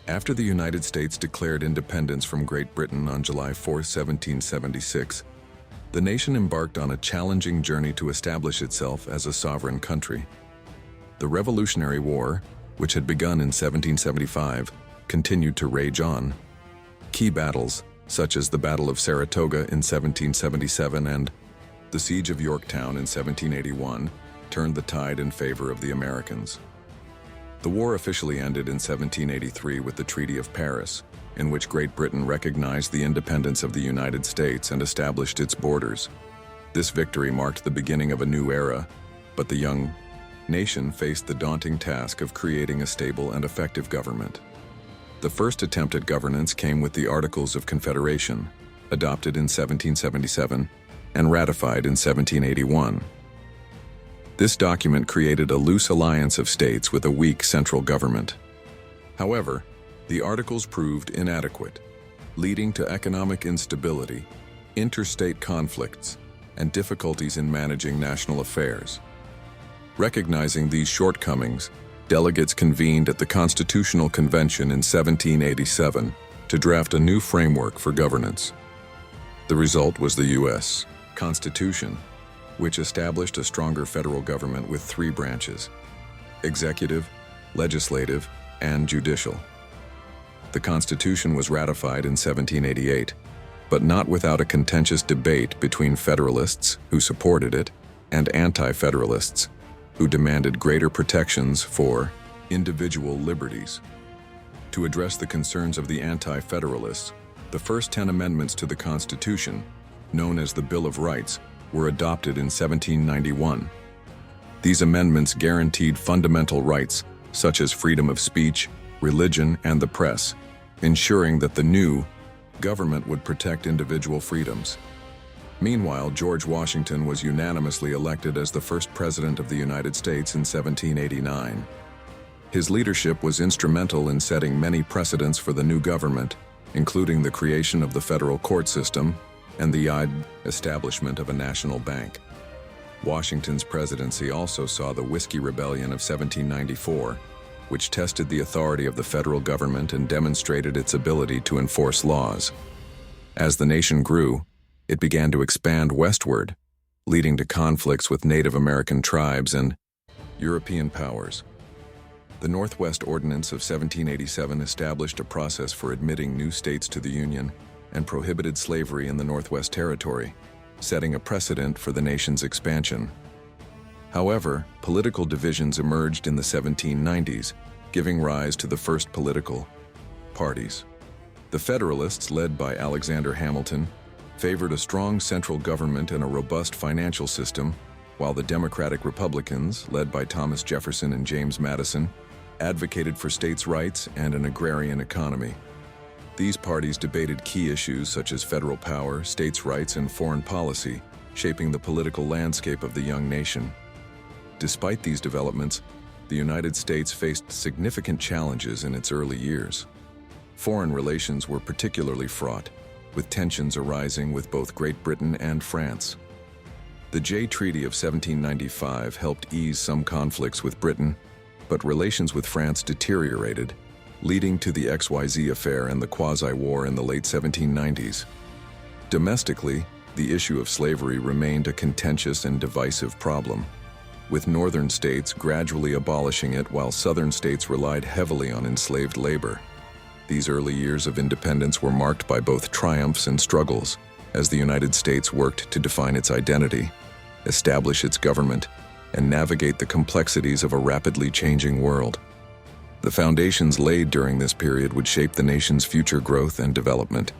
After the United States declared independence from Great Britain on July 4, 1776, the nation embarked on a challenging journey to establish itself as a sovereign country. The Revolutionary War, which had begun in 1775, continued to rage on. Key battles, such as the Battle of Saratoga in 1777 and the Siege of Yorktown in 1781, turned the tide in favor of the Americans. The war officially ended in 1783 with the Treaty of Paris, in which Great Britain recognized the independence of the United States and established its borders. This victory marked the beginning of a new era, but the young nation faced the daunting task of creating a stable and effective government. The first attempt at governance came with the Articles of Confederation, adopted in 1777 and ratified in 1781. This document created a loose alliance of states with a weak central government. However, the Articles proved inadequate, leading to economic instability, interstate conflicts, and difficulties in managing national affairs. Recognizing these shortcomings, delegates convened at the Constitutional Convention in 1787 to draft a new framework for governance. The result was the U.S. Constitution, which established a stronger federal government with three branches: executive, legislative, and judicial. The Constitution was ratified in 1788, but not without a contentious debate between Federalists, who supported it, and Anti-Federalists, who demanded greater protections for individual liberties. To address the concerns of the Anti-Federalists, the first 10 amendments to the Constitution, known as the Bill of Rights, were adopted in 1791. These amendments guaranteed fundamental rights such as freedom of speech, religion, and the press, ensuring that the new government would protect individual freedoms. Meanwhile, George Washington was unanimously elected as the first president of the United States in 1789. His leadership was instrumental in setting many precedents for the new government, including the creation of the federal court system and the establishment of a national bank. Washington's presidency also saw the Whiskey Rebellion of 1794, which tested the authority of the federal government and demonstrated its ability to enforce laws. As the nation grew, it began to expand westward, leading to conflicts with Native American tribes and European powers. The Northwest Ordinance of 1787 established a process for admitting new states to the Union and prohibited slavery in the Northwest Territory, setting a precedent for the nation's expansion. However, political divisions emerged in the 1790s, giving rise to the first political parties. The Federalists, led by Alexander Hamilton, favored a strong central government and a robust financial system, while the Democratic Republicans, led by Thomas Jefferson and James Madison, advocated for states' rights and an agrarian economy. These parties debated key issues such as federal power, states' rights, and foreign policy, shaping the political landscape of the young nation. Despite these developments, the United States faced significant challenges in its early years. Foreign relations were particularly fraught, with tensions arising with both Great Britain and France. The Jay Treaty of 1795 helped ease some conflicts with Britain, but relations with France deteriorated, leading to the XYZ affair and the Quasi-War in the late 1790s. Domestically, the issue of slavery remained a contentious and divisive problem, with northern states gradually abolishing it while southern states relied heavily on enslaved labor. These early years of independence were marked by both triumphs and struggles, as the United States worked to define its identity, establish its government, and navigate the complexities of a rapidly changing world. The foundations laid during this period would shape the nation's future growth and development.